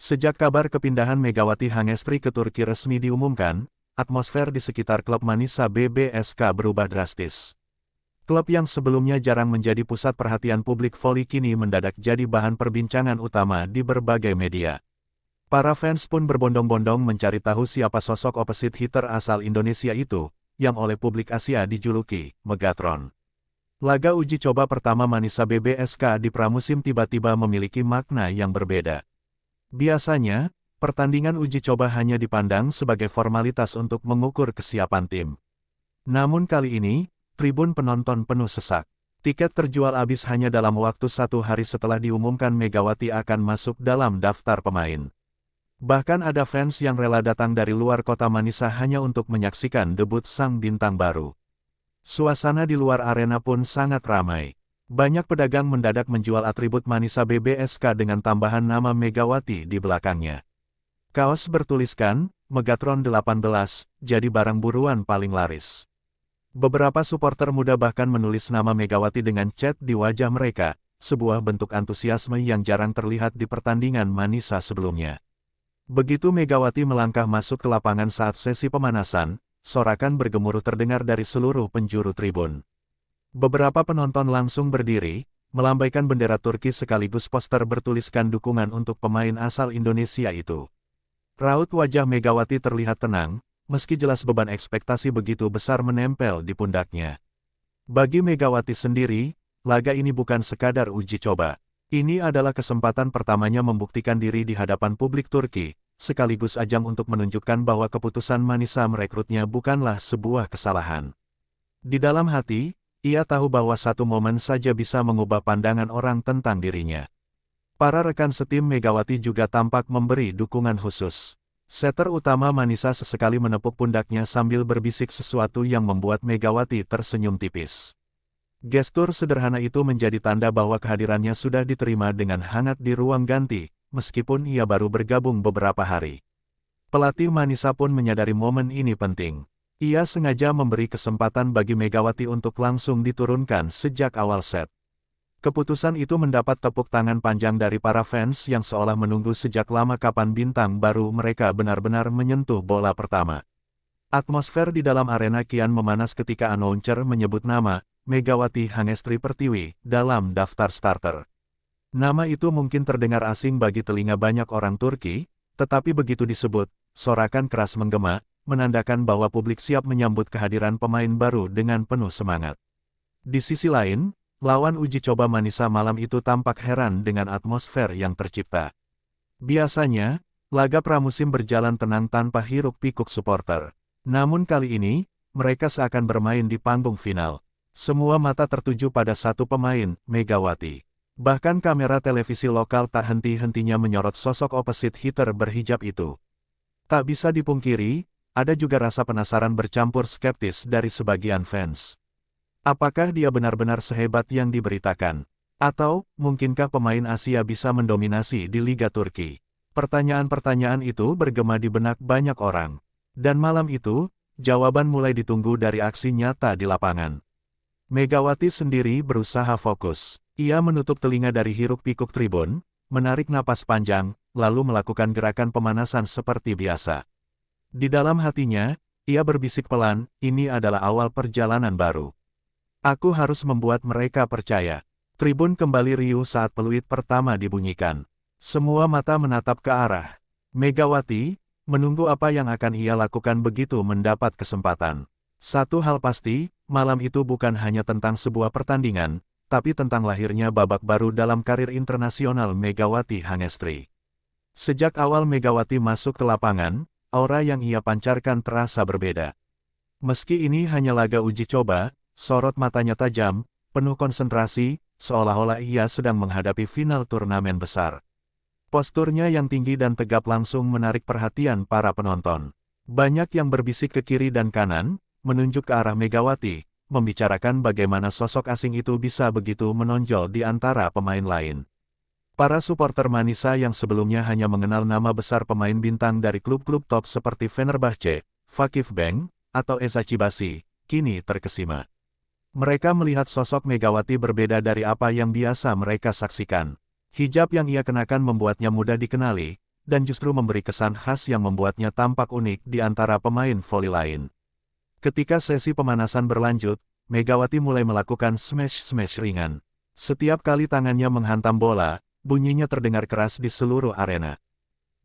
Sejak kabar kepindahan Megawati Hangestri ke Turki resmi diumumkan, atmosfer di sekitar klub Manisa BBSK berubah drastis. Klub yang sebelumnya jarang menjadi pusat perhatian publik voli kini mendadak jadi bahan perbincangan utama di berbagai media. Para fans pun berbondong-bondong mencari tahu siapa sosok opposite hitter asal Indonesia itu, yang oleh publik Asia dijuluki Megatron. Laga uji coba pertama Manisa BBSK di pramusim tiba-tiba memiliki makna yang berbeda. Biasanya, pertandingan uji coba hanya dipandang sebagai formalitas untuk mengukur kesiapan tim. Namun kali ini, tribun penonton penuh sesak. Tiket terjual habis hanya dalam waktu 1 hari setelah diumumkan Megawati akan masuk dalam daftar pemain. Bahkan ada fans yang rela datang dari luar kota Manisa hanya untuk menyaksikan debut sang bintang baru. Suasana di luar arena pun sangat ramai. Banyak pedagang mendadak menjual atribut Manisa BBSK dengan tambahan nama Megawati di belakangnya. Kaos bertuliskan, Megatron 18, jadi barang buruan paling laris. Beberapa supporter muda bahkan menulis nama Megawati dengan cat di wajah mereka, sebuah bentuk antusiasme yang jarang terlihat di pertandingan Manisa sebelumnya. Begitu Megawati melangkah masuk ke lapangan saat sesi pemanasan, sorakan bergemuruh terdengar dari seluruh penjuru tribun. Beberapa penonton langsung berdiri, melambaikan bendera Turki sekaligus poster bertuliskan dukungan untuk pemain asal Indonesia itu. Raut wajah Megawati terlihat tenang, meski jelas beban ekspektasi begitu besar menempel di pundaknya. Bagi Megawati sendiri, laga ini bukan sekadar uji coba. Ini adalah kesempatan pertamanya membuktikan diri di hadapan publik Turki, sekaligus ajang untuk menunjukkan bahwa keputusan Manisa merekrutnya bukanlah sebuah kesalahan. Di dalam hati, ia tahu bahwa satu momen saja bisa mengubah pandangan orang tentang dirinya. Para rekan setim Megawati juga tampak memberi dukungan khusus. Setter utama Manisa sesekali menepuk pundaknya sambil berbisik sesuatu yang membuat Megawati tersenyum tipis. Gestur sederhana itu menjadi tanda bahwa kehadirannya sudah diterima dengan hangat di ruang ganti, meskipun ia baru bergabung beberapa hari. Pelatih Manisa pun menyadari momen ini penting. Ia sengaja memberi kesempatan bagi Megawati untuk langsung diturunkan sejak awal set. Keputusan itu mendapat tepuk tangan panjang dari para fans yang seolah menunggu sejak lama kapan bintang baru mereka benar-benar menyentuh bola pertama. Atmosfer di dalam arena kian memanas ketika announcer menyebut nama Megawati Hangestri Pertiwi dalam daftar starter. Nama itu mungkin terdengar asing bagi telinga banyak orang Turki, tetapi begitu disebut, sorakan keras menggema, menandakan bahwa publik siap menyambut kehadiran pemain baru dengan penuh semangat. Di sisi lain, lawan uji coba Manisa malam itu tampak heran dengan atmosfer yang tercipta. Biasanya, laga pramusim berjalan tenang tanpa hiruk-pikuk supporter. Namun kali ini, mereka seakan bermain di panggung final. Semua mata tertuju pada satu pemain, Megawati. Bahkan kamera televisi lokal tak henti-hentinya menyorot sosok opposite hitter berhijab itu. Tak bisa dipungkiri, ada juga rasa penasaran bercampur skeptis dari sebagian fans. Apakah dia benar-benar sehebat yang diberitakan? Atau, mungkinkah pemain Asia bisa mendominasi di Liga Turki? Pertanyaan-pertanyaan itu bergema di benak banyak orang. Dan malam itu, jawaban mulai ditunggu dari aksi nyata di lapangan. Megawati sendiri berusaha fokus. Ia menutup telinga dari hiruk-pikuk tribun, menarik napas panjang, lalu melakukan gerakan pemanasan seperti biasa. Di dalam hatinya, ia berbisik pelan, ini adalah awal perjalanan baru. Aku harus membuat mereka percaya. Tribun kembali riuh saat peluit pertama dibunyikan. Semua mata menatap ke arah Megawati, menunggu apa yang akan ia lakukan begitu mendapat kesempatan. Satu hal pasti, malam itu bukan hanya tentang sebuah pertandingan, tapi tentang lahirnya babak baru dalam karir internasional Megawati Hangestri. Sejak awal Megawati masuk ke lapangan, aura yang ia pancarkan terasa berbeda. Meski ini hanya laga uji coba, sorot matanya tajam, penuh konsentrasi, seolah-olah ia sedang menghadapi final turnamen besar. Posturnya yang tinggi dan tegap langsung menarik perhatian para penonton. Banyak yang berbisik ke kiri dan kanan, menunjuk ke arah Megawati, membicarakan bagaimana sosok asing itu bisa begitu menonjol di antara pemain lain. Para supporter Manisa yang sebelumnya hanya mengenal nama besar pemain bintang dari klub-klub top seperti Fenerbahce, Vakifbank, atau Eczacıbaşı, kini terkesima. Mereka melihat sosok Megawati berbeda dari apa yang biasa mereka saksikan. Hijab yang ia kenakan membuatnya mudah dikenali, dan justru memberi kesan khas yang membuatnya tampak unik di antara pemain voli lain. Ketika sesi pemanasan berlanjut, Megawati mulai melakukan smash-smash ringan. Setiap kali tangannya menghantam bola, bunyinya terdengar keras di seluruh arena.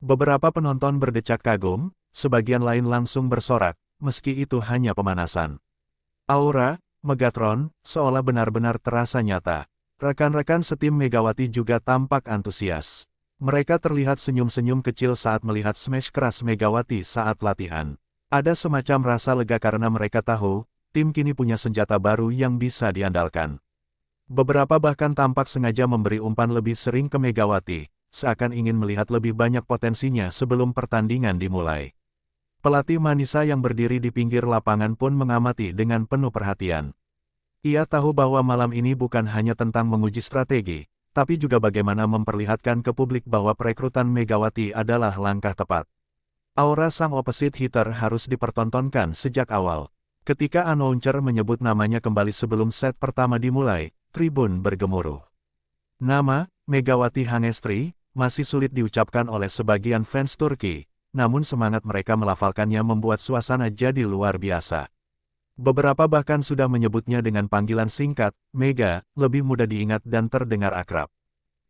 Beberapa penonton berdecak kagum, sebagian lain langsung bersorak, meski itu hanya pemanasan. Aura Megatron seolah benar-benar terasa nyata. Rekan-rekan setim Megawati juga tampak antusias. Mereka terlihat senyum-senyum kecil saat melihat smash keras Megawati saat latihan. Ada semacam rasa lega karena mereka tahu, tim kini punya senjata baru yang bisa diandalkan. Beberapa bahkan tampak sengaja memberi umpan lebih sering ke Megawati, seakan ingin melihat lebih banyak potensinya sebelum pertandingan dimulai. Pelatih Manisa yang berdiri di pinggir lapangan pun mengamati dengan penuh perhatian. Ia tahu bahwa malam ini bukan hanya tentang menguji strategi, tapi juga bagaimana memperlihatkan ke publik bahwa perekrutan Megawati adalah langkah tepat. Aura sang opposite hitter harus dipertontonkan sejak awal. Ketika announcer menyebut namanya kembali sebelum set pertama dimulai, tribun bergemuruh. Nama, Megawati Hangestri, masih sulit diucapkan oleh sebagian fans Turki, namun semangat mereka melafalkannya membuat suasana jadi luar biasa. Beberapa bahkan sudah menyebutnya dengan panggilan singkat, Mega, lebih mudah diingat dan terdengar akrab.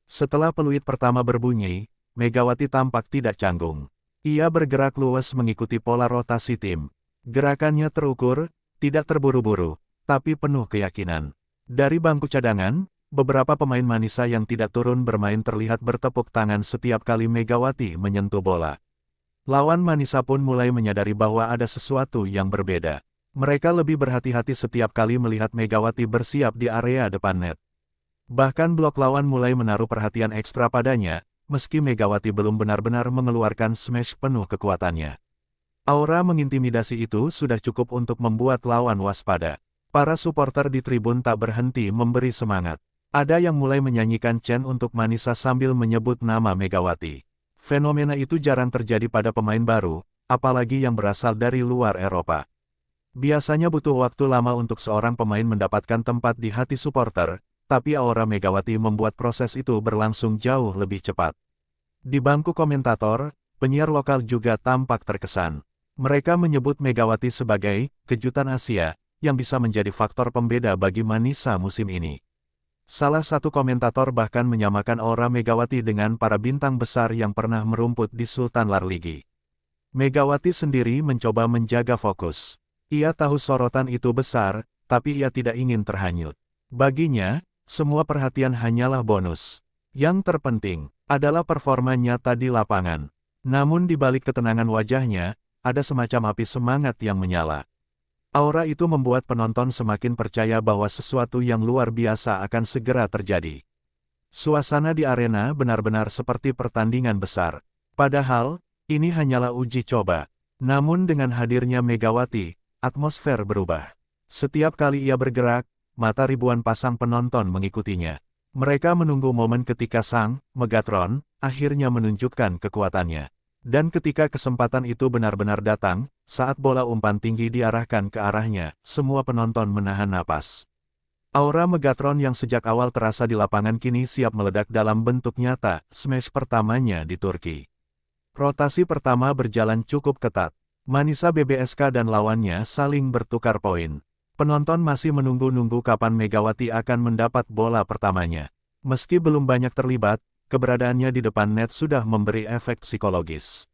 Setelah peluit pertama berbunyi, Megawati tampak tidak canggung. Ia bergerak luas mengikuti pola rotasi tim. Gerakannya terukur, tidak terburu-buru, tapi penuh keyakinan. Dari bangku cadangan, beberapa pemain Manisa yang tidak turun bermain terlihat bertepuk tangan setiap kali Megawati menyentuh bola. Lawan Manisa pun mulai menyadari bahwa ada sesuatu yang berbeda. Mereka lebih berhati-hati setiap kali melihat Megawati bersiap di area depan net. Bahkan blok lawan mulai menaruh perhatian ekstra padanya, meski Megawati belum benar-benar mengeluarkan smash penuh kekuatannya. Aura mengintimidasi itu sudah cukup untuk membuat lawan waspada. Para supporter di tribun tak berhenti memberi semangat. Ada yang mulai menyanyikan chant untuk Manisa sambil menyebut nama Megawati. Fenomena itu jarang terjadi pada pemain baru, apalagi yang berasal dari luar Eropa. Biasanya butuh waktu lama untuk seorang pemain mendapatkan tempat di hati supporter, tapi aura Megawati membuat proses itu berlangsung jauh lebih cepat. Di bangku komentator, penyiar lokal juga tampak terkesan. Mereka menyebut Megawati sebagai kejutan Asia, yang bisa menjadi faktor pembeda bagi Manisa musim ini. Salah satu komentator bahkan menyamakan aura Megawati dengan para bintang besar yang pernah merumput di Sultan Larligi. Megawati sendiri mencoba menjaga fokus. Ia tahu sorotan itu besar, tapi ia tidak ingin terhanyut. Baginya, semua perhatian hanyalah bonus. Yang terpenting adalah performa nyata di lapangan. Namun di balik ketenangan wajahnya, ada semacam api semangat yang menyala. Aura itu membuat penonton semakin percaya bahwa sesuatu yang luar biasa akan segera terjadi. Suasana di arena benar-benar seperti pertandingan besar. Padahal, ini hanyalah uji coba. Namun dengan hadirnya Megawati, atmosfer berubah. Setiap kali ia bergerak, mata ribuan pasang penonton mengikutinya. Mereka menunggu momen ketika sang Megatron akhirnya menunjukkan kekuatannya. Dan ketika kesempatan itu benar-benar datang, saat bola umpan tinggi diarahkan ke arahnya, semua penonton menahan napas. Aura Megatron yang sejak awal terasa di lapangan kini siap meledak dalam bentuk nyata, smash pertamanya di Turki. Rotasi pertama berjalan cukup ketat. Manisa BBSK dan lawannya saling bertukar poin. Penonton masih menunggu-nunggu kapan Megawati akan mendapat bola pertamanya. Meski belum banyak terlibat, keberadaannya di depan net sudah memberi efek psikologis.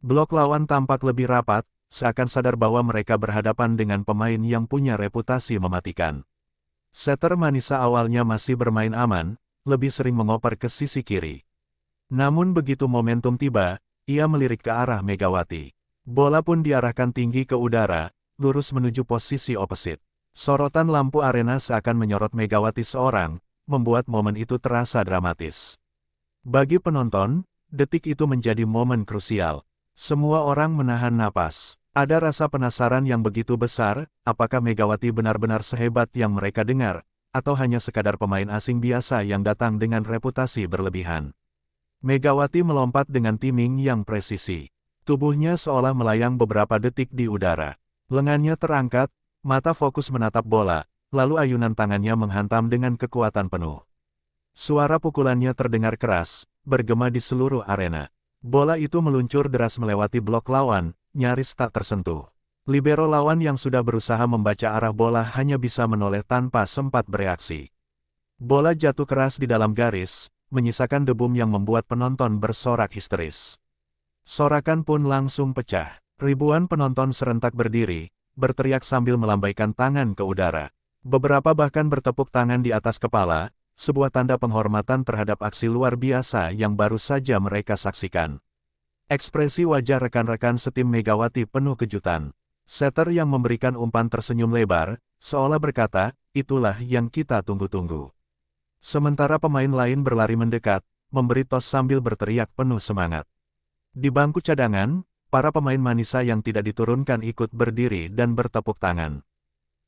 Blok lawan tampak lebih rapat, seakan sadar bahwa mereka berhadapan dengan pemain yang punya reputasi mematikan. Setter Manisa awalnya masih bermain aman, lebih sering mengoper ke sisi kiri. Namun begitu momentum tiba, ia melirik ke arah Megawati. Bola pun diarahkan tinggi ke udara, lurus menuju posisi opposite. Sorotan lampu arena seakan menyorot Megawati seorang, membuat momen itu terasa dramatis. Bagi penonton, detik itu menjadi momen krusial. Semua orang menahan napas. Ada rasa penasaran yang begitu besar, apakah Megawati benar-benar sehebat yang mereka dengar, atau hanya sekadar pemain asing biasa yang datang dengan reputasi berlebihan. Megawati melompat dengan timing yang presisi. Tubuhnya seolah melayang beberapa detik di udara. Lengannya terangkat, mata fokus menatap bola, lalu ayunan tangannya menghantam dengan kekuatan penuh. Suara pukulannya terdengar keras, bergema di seluruh arena. Bola itu meluncur deras melewati blok lawan, nyaris tak tersentuh. Libero lawan yang sudah berusaha membaca arah bola hanya bisa menoleh tanpa sempat bereaksi. Bola jatuh keras di dalam garis, menyisakan debum yang membuat penonton bersorak histeris. Sorakan pun langsung pecah. Ribuan penonton serentak berdiri, berteriak sambil melambaikan tangan ke udara. Beberapa bahkan bertepuk tangan di atas kepala, sebuah tanda penghormatan terhadap aksi luar biasa yang baru saja mereka saksikan. Ekspresi wajah rekan-rekan setim Megawati penuh kejutan. Setter yang memberikan umpan tersenyum lebar, seolah berkata, itulah yang kita tunggu-tunggu. Sementara pemain lain berlari mendekat, memberi tos sambil berteriak penuh semangat. Di bangku cadangan, para pemain Manisa yang tidak diturunkan ikut berdiri dan bertepuk tangan.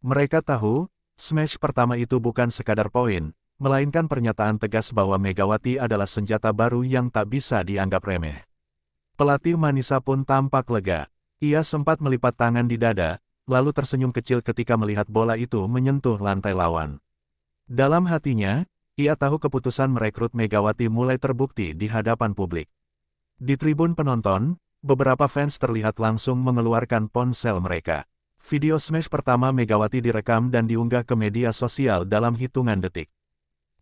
Mereka tahu, smash pertama itu bukan sekadar poin, melainkan pernyataan tegas bahwa Megawati adalah senjata baru yang tak bisa dianggap remeh. Pelatih Manisa pun tampak lega. Ia sempat melipat tangan di dada, lalu tersenyum kecil ketika melihat bola itu menyentuh lantai lawan. Dalam hatinya, ia tahu keputusan merekrut Megawati mulai terbukti di hadapan publik. Di tribun penonton, beberapa fans terlihat langsung mengeluarkan ponsel mereka. Video smash pertama Megawati direkam dan diunggah ke media sosial dalam hitungan detik.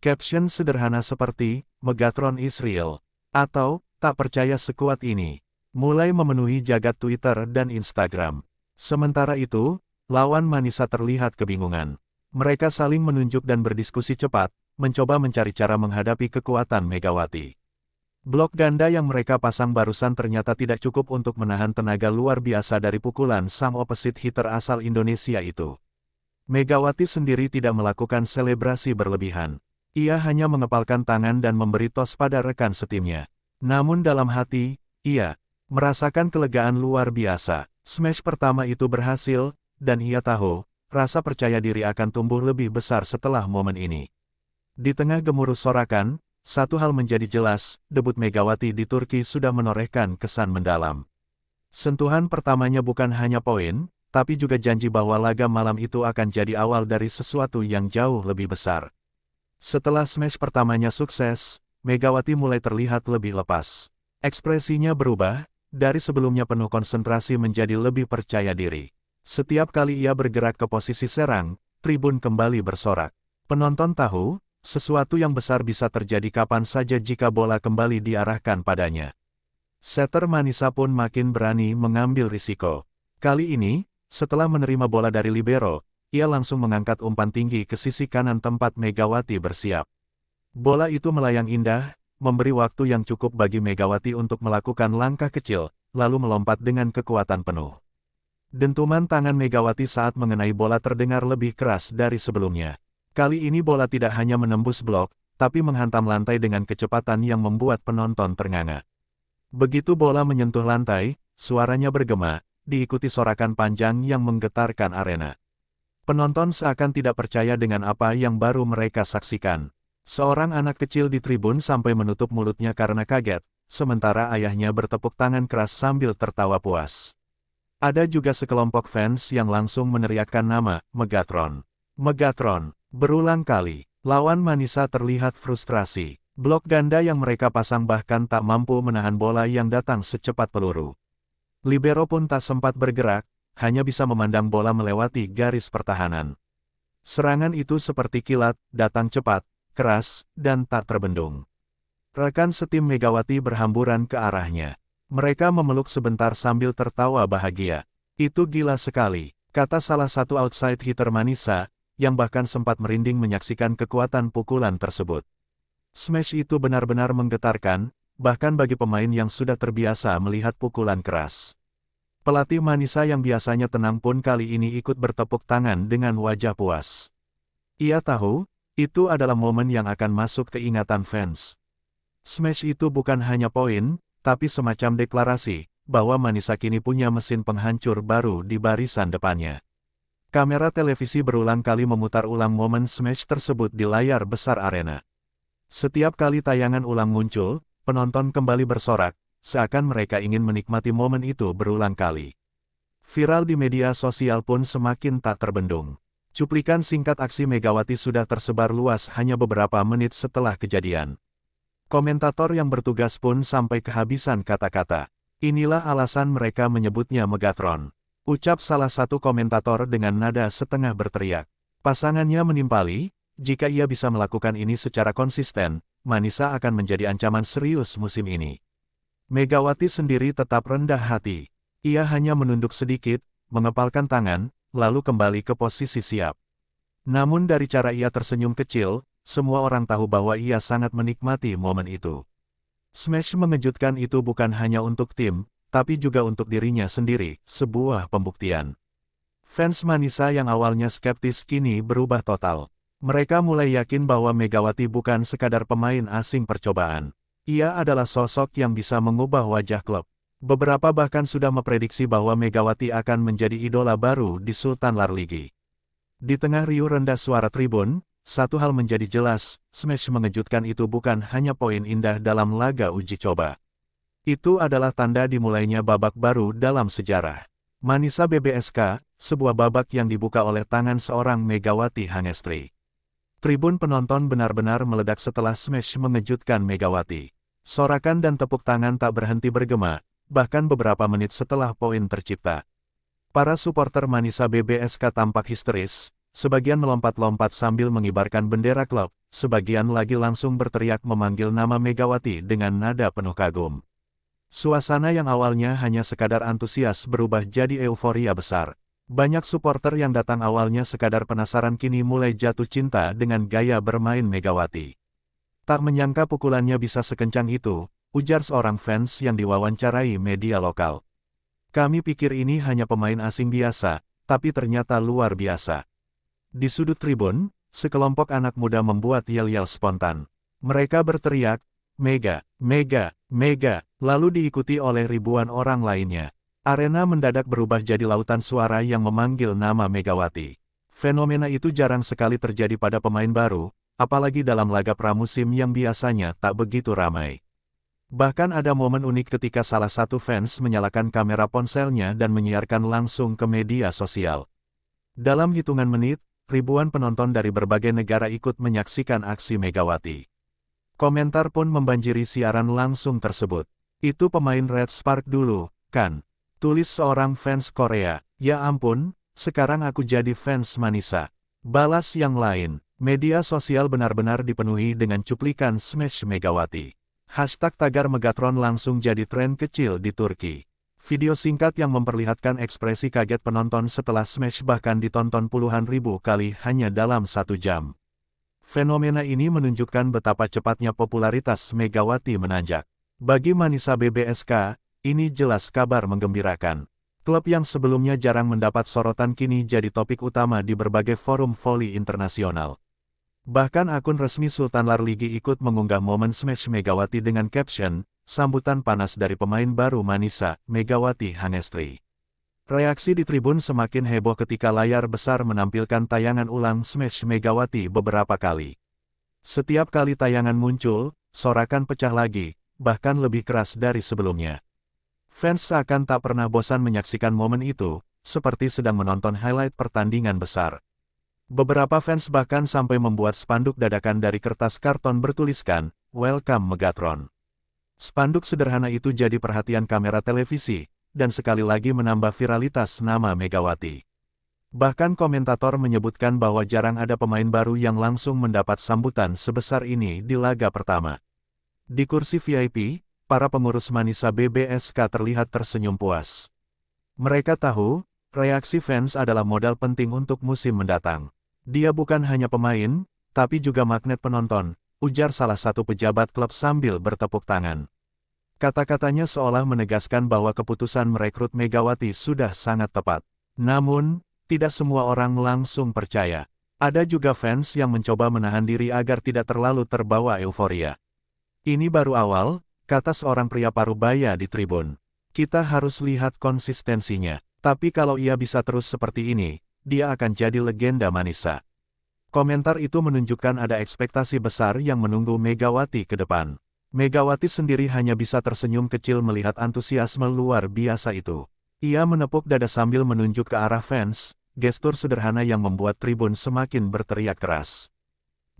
Caption sederhana seperti, Megatron is real, atau, tak percaya sekuat ini, mulai memenuhi jagat Twitter dan Instagram. Sementara itu, lawan Manisa terlihat kebingungan. Mereka saling menunjuk dan berdiskusi cepat, mencoba mencari cara menghadapi kekuatan Megawati. Blok ganda yang mereka pasang barusan ternyata tidak cukup untuk menahan tenaga luar biasa dari pukulan sang opposite hitter asal Indonesia itu. Megawati sendiri tidak melakukan selebrasi berlebihan. Ia hanya mengepalkan tangan dan memberi tos pada rekan setimnya. Namun dalam hati, ia merasakan kelegaan luar biasa. Smash pertama itu berhasil, dan ia tahu, rasa percaya diri akan tumbuh lebih besar setelah momen ini. Di tengah gemuruh sorakan, satu hal menjadi jelas, debut Megawati di Turki sudah menorehkan kesan mendalam. Sentuhan pertamanya bukan hanya poin, tapi juga janji bahwa laga malam itu akan jadi awal dari sesuatu yang jauh lebih besar. Setelah smash pertamanya sukses, Megawati mulai terlihat lebih lepas. Ekspresinya berubah, dari sebelumnya penuh konsentrasi menjadi lebih percaya diri. Setiap kali ia bergerak ke posisi serang, tribun kembali bersorak. Penonton tahu, sesuatu yang besar bisa terjadi kapan saja jika bola kembali diarahkan padanya. Setter Manisa pun makin berani mengambil risiko. Kali ini, setelah menerima bola dari libero, ia langsung mengangkat umpan tinggi ke sisi kanan tempat Megawati bersiap. Bola itu melayang indah, memberi waktu yang cukup bagi Megawati untuk melakukan langkah kecil, lalu melompat dengan kekuatan penuh. Dentuman tangan Megawati saat mengenai bola terdengar lebih keras dari sebelumnya. Kali ini bola tidak hanya menembus blok, tapi menghantam lantai dengan kecepatan yang membuat penonton ternganga. Begitu bola menyentuh lantai, suaranya bergema, diikuti sorakan panjang yang menggetarkan arena. Penonton seakan tidak percaya dengan apa yang baru mereka saksikan. Seorang anak kecil di tribun sampai menutup mulutnya karena kaget, sementara ayahnya bertepuk tangan keras sambil tertawa puas. Ada juga sekelompok fans yang langsung meneriakkan nama, Megatron. Megatron. Berulang kali, lawan Manisa terlihat frustrasi. Blok ganda yang mereka pasang bahkan tak mampu menahan bola yang datang secepat peluru. Libero pun tak sempat bergerak, hanya bisa memandang bola melewati garis pertahanan. Serangan itu seperti kilat, datang cepat, keras, dan tak terbendung. Rekan setim Megawati berhamburan ke arahnya. Mereka memeluk sebentar sambil tertawa bahagia. Itu gila sekali, kata salah satu outside hitter Manisa, yang bahkan sempat merinding menyaksikan kekuatan pukulan tersebut. Smash itu benar-benar menggetarkan, bahkan bagi pemain yang sudah terbiasa melihat pukulan keras. Pelatih Manisa yang biasanya tenang pun kali ini ikut bertepuk tangan dengan wajah puas. Ia tahu, itu adalah momen yang akan masuk ke ingatan fans. Smash itu bukan hanya poin, tapi semacam deklarasi, bahwa Manisa kini punya mesin penghancur baru di barisan depannya. Kamera televisi berulang kali memutar ulang momen smash tersebut di layar besar arena. Setiap kali tayangan ulang muncul, penonton kembali bersorak, seakan mereka ingin menikmati momen itu berulang kali. Viral di media sosial pun semakin tak terbendung. Cuplikan singkat aksi Megawati sudah tersebar luas hanya beberapa menit setelah kejadian. Komentator yang bertugas pun sampai kehabisan kata-kata. Inilah alasan mereka menyebutnya Megatron. Ucap salah satu komentator dengan nada setengah berteriak. Pasangannya menimpali, jika ia bisa melakukan ini secara konsisten, Manisa akan menjadi ancaman serius musim ini. Megawati sendiri tetap rendah hati. Ia hanya menunduk sedikit, mengepalkan tangan, lalu kembali ke posisi siap. Namun dari cara ia tersenyum kecil, semua orang tahu bahwa ia sangat menikmati momen itu. Smash mengejutkan itu bukan hanya untuk tim, tapi juga untuk dirinya sendiri, sebuah pembuktian. Fans Manisa yang awalnya skeptis kini berubah total. Mereka mulai yakin bahwa Megawati bukan sekadar pemain asing percobaan. Ia adalah sosok yang bisa mengubah wajah klub. Beberapa bahkan sudah memprediksi bahwa Megawati akan menjadi idola baru di Sultan Larligi. Di tengah riuh rendah suara tribun, satu hal menjadi jelas, Smash mengejutkan itu bukan hanya poin indah dalam laga uji coba. Itu adalah tanda dimulainya babak baru dalam sejarah. Manisa BBSK, sebuah babak yang dibuka oleh tangan seorang Megawati Hangestri. Tribun penonton benar-benar meledak setelah Smash mengejutkan Megawati. Sorakan dan tepuk tangan tak berhenti bergema, bahkan beberapa menit setelah poin tercipta. Para supporter Manisa BBSK tampak histeris, sebagian melompat-lompat sambil mengibarkan bendera klub, sebagian lagi langsung berteriak memanggil nama Megawati dengan nada penuh kagum. Suasana yang awalnya hanya sekadar antusias berubah jadi euforia besar. Banyak supporter yang datang awalnya sekadar penasaran kini mulai jatuh cinta dengan gaya bermain Megawati. Tak menyangka pukulannya bisa sekencang itu, ujar seorang fans yang diwawancarai media lokal. Kami pikir ini hanya pemain asing biasa, tapi ternyata luar biasa. Di sudut tribun, sekelompok anak muda membuat yel-yel spontan. Mereka berteriak, "Mega, Mega, Mega," lalu diikuti oleh ribuan orang lainnya. Arena mendadak berubah jadi lautan suara yang memanggil nama Megawati. Fenomena itu jarang sekali terjadi pada pemain baru, apalagi dalam laga pramusim yang biasanya tak begitu ramai. Bahkan ada momen unik ketika salah satu fans menyalakan kamera ponselnya dan menyiarkan langsung ke media sosial. Dalam hitungan menit, ribuan penonton dari berbagai negara ikut menyaksikan aksi Megawati. Komentar pun membanjiri siaran langsung tersebut. Itu pemain Red Spark dulu, kan? Tulis seorang fans Korea. Ya ampun, sekarang aku jadi fans Manisa. Balas yang lain, media sosial benar-benar dipenuhi dengan cuplikan Smash Megawati. Hashtag tagar Megatron langsung jadi tren kecil di Turki. Video singkat yang memperlihatkan ekspresi kaget penonton setelah Smash bahkan ditonton puluhan ribu kali hanya dalam 1 jam. Fenomena ini menunjukkan betapa cepatnya popularitas Megawati menanjak. Bagi Manisa BBSK, ini jelas kabar menggembirakan. Klub yang sebelumnya jarang mendapat sorotan kini jadi topik utama di berbagai forum voli internasional. Bahkan akun resmi Sultan Larligi ikut mengunggah momen Smash Megawati dengan caption, "Sambutan panas dari pemain baru Manisa, Megawati Hangestri." Reaksi di tribun semakin heboh ketika layar besar menampilkan tayangan ulang Smash Megawati beberapa kali. Setiap kali tayangan muncul, sorakan pecah lagi, bahkan lebih keras dari sebelumnya. Fans seakan tak pernah bosan menyaksikan momen itu, seperti sedang menonton highlight pertandingan besar. Beberapa fans bahkan sampai membuat spanduk dadakan dari kertas karton bertuliskan, "Welcome Megatron." Spanduk sederhana itu jadi perhatian kamera televisi, dan sekali lagi menambah viralitas nama Megawati. Bahkan komentator menyebutkan bahwa jarang ada pemain baru yang langsung mendapat sambutan sebesar ini di laga pertama. Di kursi VIP, para pengurus Manisa BBSK terlihat tersenyum puas. Mereka tahu, reaksi fans adalah modal penting untuk musim mendatang. Dia bukan hanya pemain, tapi juga magnet penonton, ujar salah satu pejabat klub sambil bertepuk tangan. Kata-katanya seolah menegaskan bahwa keputusan merekrut Megawati sudah sangat tepat. Namun, tidak semua orang langsung percaya. Ada juga fans yang mencoba menahan diri agar tidak terlalu terbawa euforia. "Ini baru awal," kata seorang pria parubaya di tribun. "Kita harus lihat konsistensinya. Tapi kalau ia bisa terus seperti ini, dia akan jadi legenda Manisa." Komentar itu menunjukkan ada ekspektasi besar yang menunggu Megawati ke depan. Megawati sendiri hanya bisa tersenyum kecil melihat antusiasme luar biasa itu. Ia menepuk dada sambil menunjuk ke arah fans, gestur sederhana yang membuat tribun semakin berteriak keras.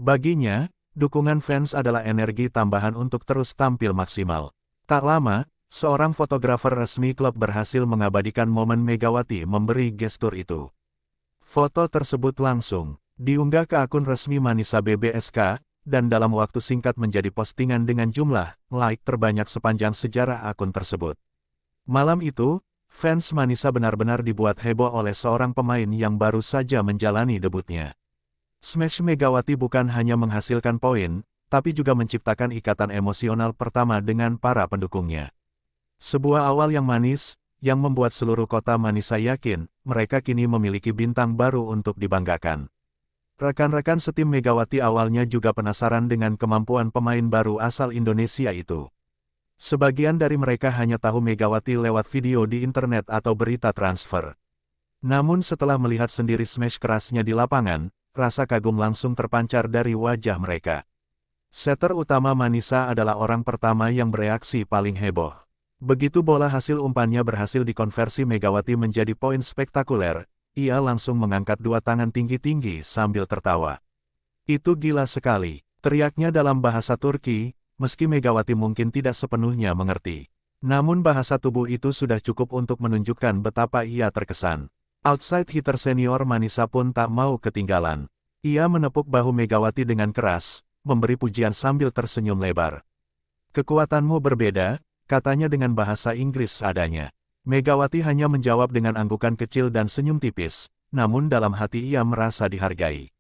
Baginya, dukungan fans adalah energi tambahan untuk terus tampil maksimal. Tak lama, seorang fotografer resmi klub berhasil mengabadikan momen Megawati memberi gestur itu. Foto tersebut langsung diunggah ke akun resmi Manisa BBSK, dan dalam waktu singkat menjadi postingan dengan jumlah like terbanyak sepanjang sejarah akun tersebut. Malam itu, fans Manisa benar-benar dibuat heboh oleh seorang pemain yang baru saja menjalani debutnya. Smash Megawati bukan hanya menghasilkan poin, tapi juga menciptakan ikatan emosional pertama dengan para pendukungnya. Sebuah awal yang manis, yang membuat seluruh kota Manisa yakin, mereka kini memiliki bintang baru untuk dibanggakan. Rekan-rekan setim Megawati awalnya juga penasaran dengan kemampuan pemain baru asal Indonesia itu. Sebagian dari mereka hanya tahu Megawati lewat video di internet atau berita transfer. Namun setelah melihat sendiri smash kerasnya di lapangan, rasa kagum langsung terpancar dari wajah mereka. Setter utama Manisa adalah orang pertama yang bereaksi paling heboh. Begitu bola hasil umpannya berhasil dikonversi Megawati menjadi poin spektakuler, ia langsung mengangkat dua tangan tinggi-tinggi sambil tertawa. "Itu gila sekali," teriaknya dalam bahasa Turki, meski Megawati mungkin tidak sepenuhnya mengerti. Namun bahasa tubuh itu sudah cukup untuk menunjukkan betapa ia terkesan. Outside hitter senior Manisa pun tak mau ketinggalan. Ia menepuk bahu Megawati dengan keras, memberi pujian sambil tersenyum lebar. "Kekuatanmu berbeda," katanya dengan bahasa Inggris adanya. Megawati hanya menjawab dengan anggukan kecil dan senyum tipis, namun dalam hati ia merasa dihargai.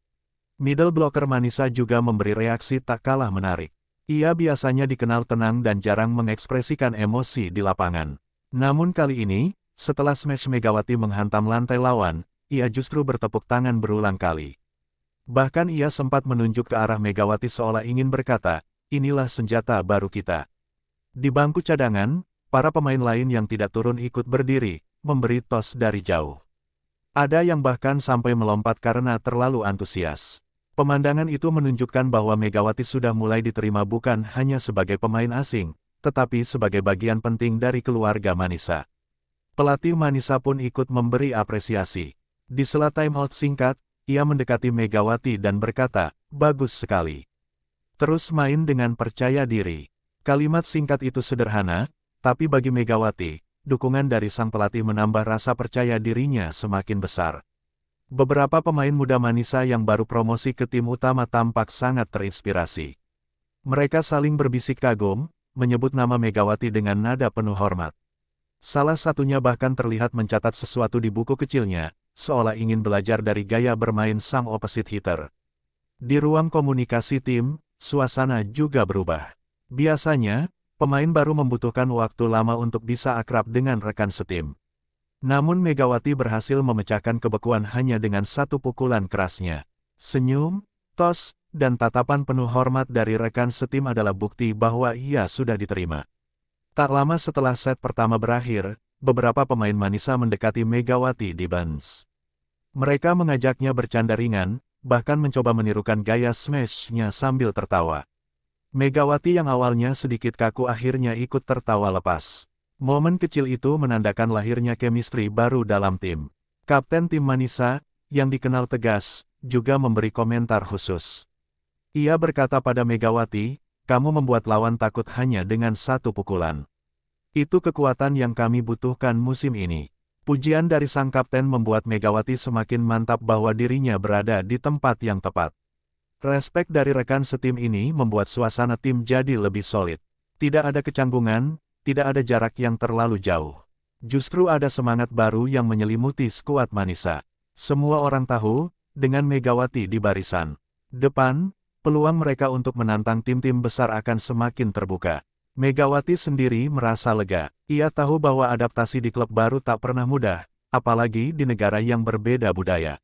Middle blocker Manisa juga memberi reaksi tak kalah menarik. Ia biasanya dikenal tenang dan jarang mengekspresikan emosi di lapangan. Namun kali ini, setelah smash Megawati menghantam lantai lawan, ia justru bertepuk tangan berulang kali. Bahkan ia sempat menunjuk ke arah Megawati seolah ingin berkata, "Inilah senjata baru kita." Di bangku cadangan, para pemain lain yang tidak turun ikut berdiri, memberi tos dari jauh. Ada yang bahkan sampai melompat karena terlalu antusias. Pemandangan itu menunjukkan bahwa Megawati sudah mulai diterima bukan hanya sebagai pemain asing, tetapi sebagai bagian penting dari keluarga Manisa. Pelatih Manisa pun ikut memberi apresiasi. Di sela timeout singkat, ia mendekati Megawati dan berkata, "Bagus sekali. Terus main dengan percaya diri." Kalimat singkat itu sederhana, tapi bagi Megawati, dukungan dari sang pelatih menambah rasa percaya dirinya semakin besar. Beberapa pemain muda Manisa yang baru promosi ke tim utama tampak sangat terinspirasi. Mereka saling berbisik kagum, menyebut nama Megawati dengan nada penuh hormat. Salah satunya bahkan terlihat mencatat sesuatu di buku kecilnya, seolah ingin belajar dari gaya bermain sang opposite hitter. Di ruang komunikasi tim, suasana juga berubah. Biasanya, pemain baru membutuhkan waktu lama untuk bisa akrab dengan rekan setim. Namun Megawati berhasil memecahkan kebekuan hanya dengan satu pukulan kerasnya. Senyum, tos, dan tatapan penuh hormat dari rekan setim adalah bukti bahwa ia sudah diterima. Tak lama setelah set pertama berakhir, beberapa pemain Manisa mendekati Megawati di bench. Mereka mengajaknya bercanda ringan, bahkan mencoba menirukan gaya smash-nya sambil tertawa. Megawati yang awalnya sedikit kaku akhirnya ikut tertawa lepas. Momen kecil itu menandakan lahirnya chemistry baru dalam tim. Kapten tim Manisa, yang dikenal tegas, juga memberi komentar khusus. Ia berkata pada Megawati, "Kamu membuat lawan takut hanya dengan satu pukulan. Itu kekuatan yang kami butuhkan musim ini." Pujian dari sang kapten membuat Megawati semakin mantap bahwa dirinya berada di tempat yang tepat. Respek dari rekan setim ini membuat suasana tim jadi lebih solid. Tidak ada kecanggungan, tidak ada jarak yang terlalu jauh. Justru ada semangat baru yang menyelimuti skuad Manisa. Semua orang tahu, dengan Megawati di barisan depan, peluang mereka untuk menantang tim-tim besar akan semakin terbuka. Megawati sendiri merasa lega. Ia tahu bahwa adaptasi di klub baru tak pernah mudah, apalagi di negara yang berbeda budaya.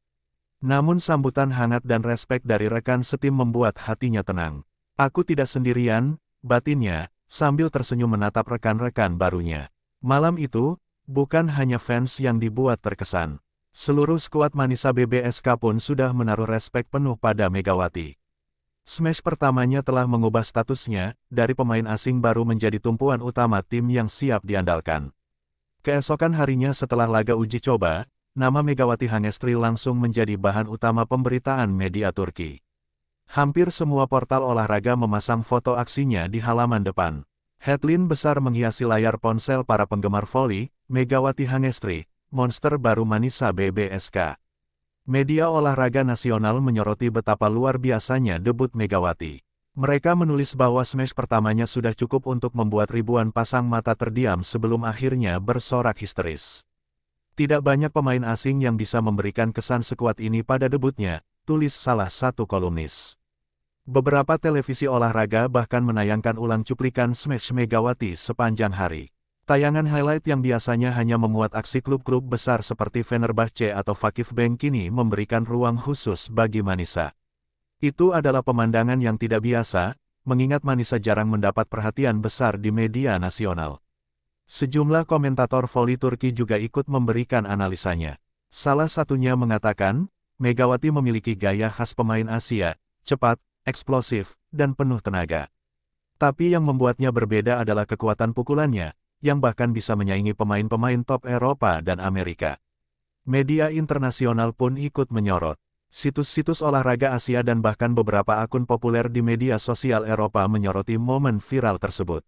Namun sambutan hangat dan respek dari rekan setim membuat hatinya tenang. "Aku tidak sendirian," batinnya, sambil tersenyum menatap rekan-rekan barunya. Malam itu, bukan hanya fans yang dibuat terkesan. Seluruh skuad Manisa BBSK pun sudah menaruh respek penuh pada Megawati. Smash pertamanya telah mengubah statusnya, dari pemain asing baru menjadi tumpuan utama tim yang siap diandalkan. Keesokan harinya setelah laga uji coba, nama Megawati Hangestri langsung menjadi bahan utama pemberitaan media Turki. Hampir semua portal olahraga memasang foto aksinya di halaman depan. Headline besar menghiasi layar ponsel para penggemar voli, Megawati Hangestri, monster baru Manisa BBSK. Media olahraga nasional menyoroti betapa luar biasanya debut Megawati. Mereka menulis bahwa smash pertamanya sudah cukup untuk membuat ribuan pasang mata terdiam sebelum akhirnya bersorak histeris. Tidak banyak pemain asing yang bisa memberikan kesan sekuat ini pada debutnya, tulis salah satu kolumnis. Beberapa televisi olahraga bahkan menayangkan ulang cuplikan smash Megawati sepanjang hari. Tayangan highlight yang biasanya hanya memuat aksi klub-klub besar seperti Fenerbahce atau Vakif Bank kini memberikan ruang khusus bagi Manisa. Itu adalah pemandangan yang tidak biasa, mengingat Manisa jarang mendapat perhatian besar di media nasional. Sejumlah komentator voli Turki juga ikut memberikan analisanya. Salah satunya mengatakan, Megawati memiliki gaya khas pemain Asia, cepat, eksplosif, dan penuh tenaga. Tapi yang membuatnya berbeda adalah kekuatan pukulannya, yang bahkan bisa menyaingi pemain-pemain top Eropa dan Amerika. Media internasional pun ikut menyorot. Situs-situs olahraga Asia dan bahkan beberapa akun populer di media sosial Eropa menyoroti momen viral tersebut.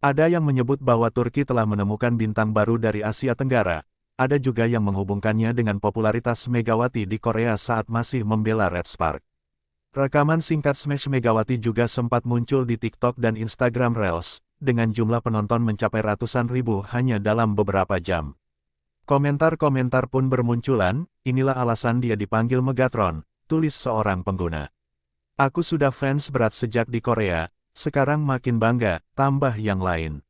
Ada yang menyebut bahwa Turki telah menemukan bintang baru dari Asia Tenggara, ada juga yang menghubungkannya dengan popularitas Megawati di Korea saat masih membela Red Spark. Rekaman singkat smash Megawati juga sempat muncul di TikTok dan Instagram Reels, dengan jumlah penonton mencapai ratusan ribu hanya dalam beberapa jam. Komentar-komentar pun bermunculan, inilah alasan dia dipanggil Megatron, tulis seorang pengguna. Aku sudah fans berat sejak di Korea, sekarang makin bangga, tambah yang lain.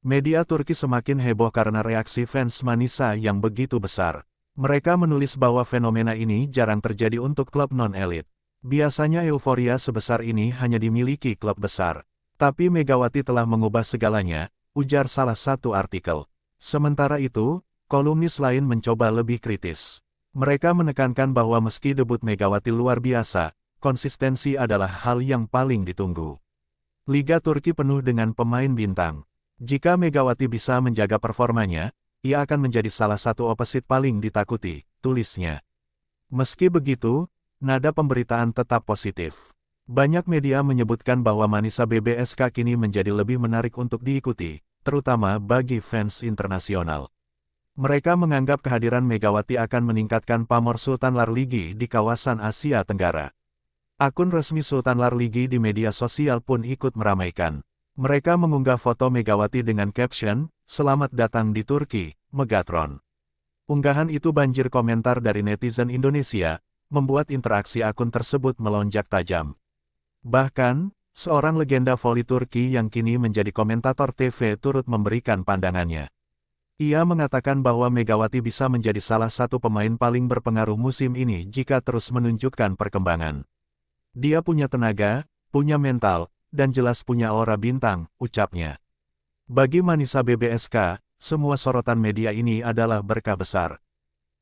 Media Turki semakin heboh karena reaksi fans Manisa yang begitu besar. Mereka menulis bahwa fenomena ini jarang terjadi untuk klub non-elit. Biasanya euforia sebesar ini hanya dimiliki klub besar. Tapi Megawati telah mengubah segalanya, ujar salah satu artikel. Sementara itu, kolumnis lain mencoba lebih kritis. Mereka menekankan bahwa meski debut Megawati luar biasa, konsistensi adalah hal yang paling ditunggu. Liga Turki penuh dengan pemain bintang. Jika Megawati bisa menjaga performanya, ia akan menjadi salah satu opposite paling ditakuti, tulisnya. Meski begitu, nada pemberitaan tetap positif. Banyak media menyebutkan bahwa Manisa BBSK kini menjadi lebih menarik untuk diikuti, terutama bagi fans internasional. Mereka menganggap kehadiran Megawati akan meningkatkan pamor Sultan Larligi di kawasan Asia Tenggara. Akun resmi Sultan Larligi di media sosial pun ikut meramaikan. Mereka mengunggah foto Megawati dengan caption, "Selamat datang di Turki, Megatron." Unggahan itu banjir komentar dari netizen Indonesia, membuat interaksi akun tersebut melonjak tajam. Bahkan, seorang legenda voli Turki yang kini menjadi komentator TV turut memberikan pandangannya. Ia mengatakan bahwa Megawati bisa menjadi salah satu pemain paling berpengaruh musim ini jika terus menunjukkan perkembangan. Dia punya tenaga, punya mental, dan jelas punya aura bintang, ucapnya. Bagi Manisa BBSK, semua sorotan media ini adalah berkah besar.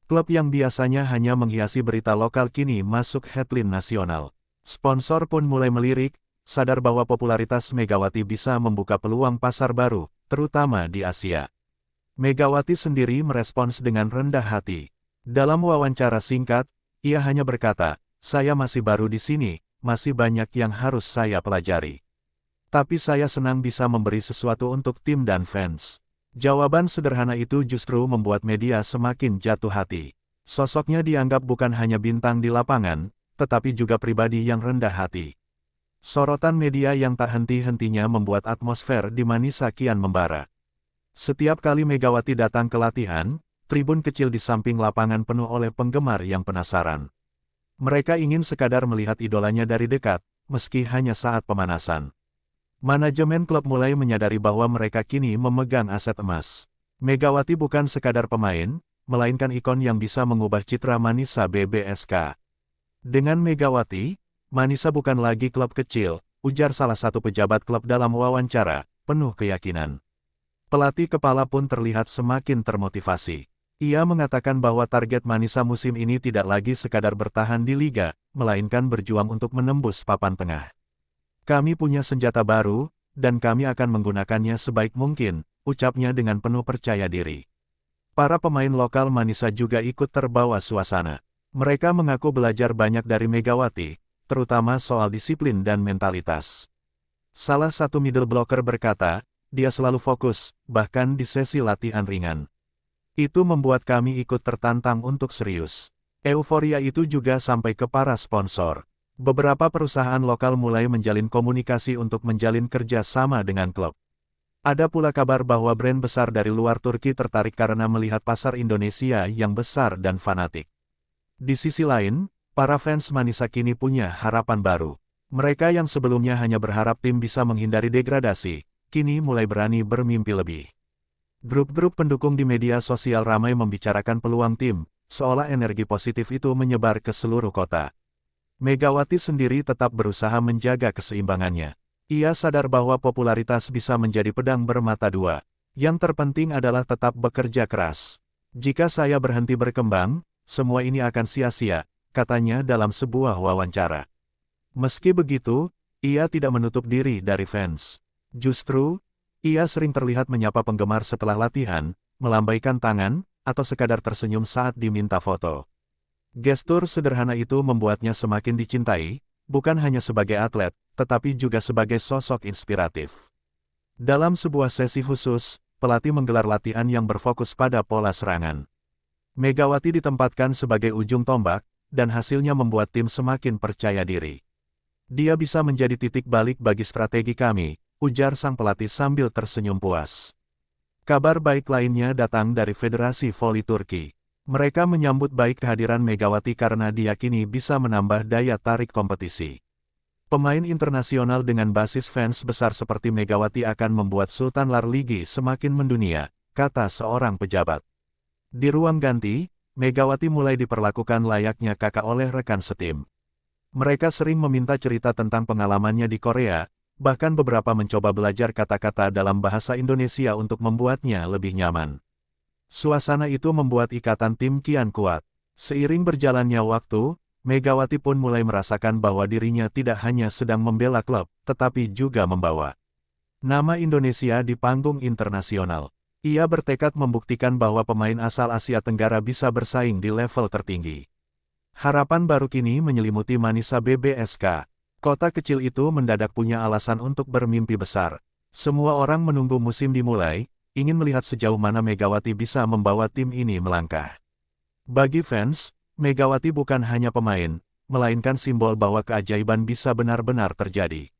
Klub yang biasanya hanya menghiasi berita lokal kini masuk headline nasional. Sponsor pun mulai melirik, sadar bahwa popularitas Megawati bisa membuka peluang pasar baru, terutama di Asia. Megawati sendiri merespons dengan rendah hati. Dalam wawancara singkat, ia hanya berkata, "Saya masih baru di sini, masih banyak yang harus saya pelajari. Tapi saya senang bisa memberi sesuatu untuk tim dan fans." Jawaban sederhana itu justru membuat media semakin jatuh hati. Sosoknya dianggap bukan hanya bintang di lapangan, tetapi juga pribadi yang rendah hati. Sorotan media yang tak henti-hentinya membuat atmosfer di Manisa kian membara. Setiap kali Megawati datang ke latihan, tribun kecil di samping lapangan penuh oleh penggemar yang penasaran. Mereka ingin sekadar melihat idolanya dari dekat, meski hanya saat pemanasan. Manajemen klub mulai menyadari bahwa mereka kini memegang aset emas. Megawati bukan sekadar pemain, melainkan ikon yang bisa mengubah citra Manisa BBSK. Dengan Megawati, Manisa bukan lagi klub kecil, ujar salah satu pejabat klub dalam wawancara, penuh keyakinan. Pelatih kepala pun terlihat semakin termotivasi. Ia mengatakan bahwa target Manisa musim ini tidak lagi sekadar bertahan di liga, melainkan berjuang untuk menembus papan tengah. Kami punya senjata baru, dan kami akan menggunakannya sebaik mungkin, ucapnya dengan penuh percaya diri. Para pemain lokal Manisa juga ikut terbawa suasana. Mereka mengaku belajar banyak dari Megawati, terutama soal disiplin dan mentalitas. Salah satu middle blocker berkata, dia selalu fokus, bahkan di sesi latihan ringan. Itu membuat kami ikut tertantang untuk serius. Euforia itu juga sampai ke para sponsor. Beberapa perusahaan lokal mulai menjalin komunikasi untuk menjalin kerja sama dengan klub. Ada pula kabar bahwa brand besar dari luar Turki tertarik karena melihat pasar Indonesia yang besar dan fanatik. Di sisi lain, para fans Manisa kini punya harapan baru. Mereka yang sebelumnya hanya berharap tim bisa menghindari degradasi, kini mulai berani bermimpi lebih. Grup-grup pendukung di media sosial ramai membicarakan peluang tim, seolah energi positif itu menyebar ke seluruh kota. Megawati sendiri tetap berusaha menjaga keseimbangannya. Ia sadar bahwa popularitas bisa menjadi pedang bermata dua. Yang terpenting adalah tetap bekerja keras. Jika saya berhenti berkembang, semua ini akan sia-sia, katanya dalam sebuah wawancara. Meski begitu, ia tidak menutup diri dari fans. Justru, ia sering terlihat menyapa penggemar setelah latihan, melambaikan tangan, atau sekadar tersenyum saat diminta foto. Gestur sederhana itu membuatnya semakin dicintai, bukan hanya sebagai atlet, tetapi juga sebagai sosok inspiratif. Dalam sebuah sesi khusus, pelatih menggelar latihan yang berfokus pada pola serangan. Megawati ditempatkan sebagai ujung tombak, dan hasilnya membuat tim semakin percaya diri. Dia bisa menjadi titik balik bagi strategi kami, ujar sang pelatih sambil tersenyum puas. Kabar baik lainnya datang dari Federasi Voli Turki. Mereka menyambut baik kehadiran Megawati karena diyakini bisa menambah daya tarik kompetisi. Pemain internasional dengan basis fans besar seperti Megawati akan membuat Sultan Lar Ligi semakin mendunia, kata seorang pejabat. Di ruang ganti, Megawati mulai diperlakukan layaknya kakak oleh rekan setim. Mereka sering meminta cerita tentang pengalamannya di Korea, bahkan beberapa mencoba belajar kata-kata dalam bahasa Indonesia untuk membuatnya lebih nyaman. Suasana itu membuat ikatan tim kian kuat. Seiring berjalannya waktu, Megawati pun mulai merasakan bahwa dirinya tidak hanya sedang membela klub, tetapi juga membawa nama Indonesia di panggung internasional. Ia bertekad membuktikan bahwa pemain asal Asia Tenggara bisa bersaing di level tertinggi. Harapan baru kini menyelimuti Manisa BBSK. Kota kecil itu mendadak punya alasan untuk bermimpi besar. Semua orang menunggu musim dimulai, ingin melihat sejauh mana Megawati bisa membawa tim ini melangkah. Bagi fans, Megawati bukan hanya pemain, melainkan simbol bahwa keajaiban bisa benar-benar terjadi.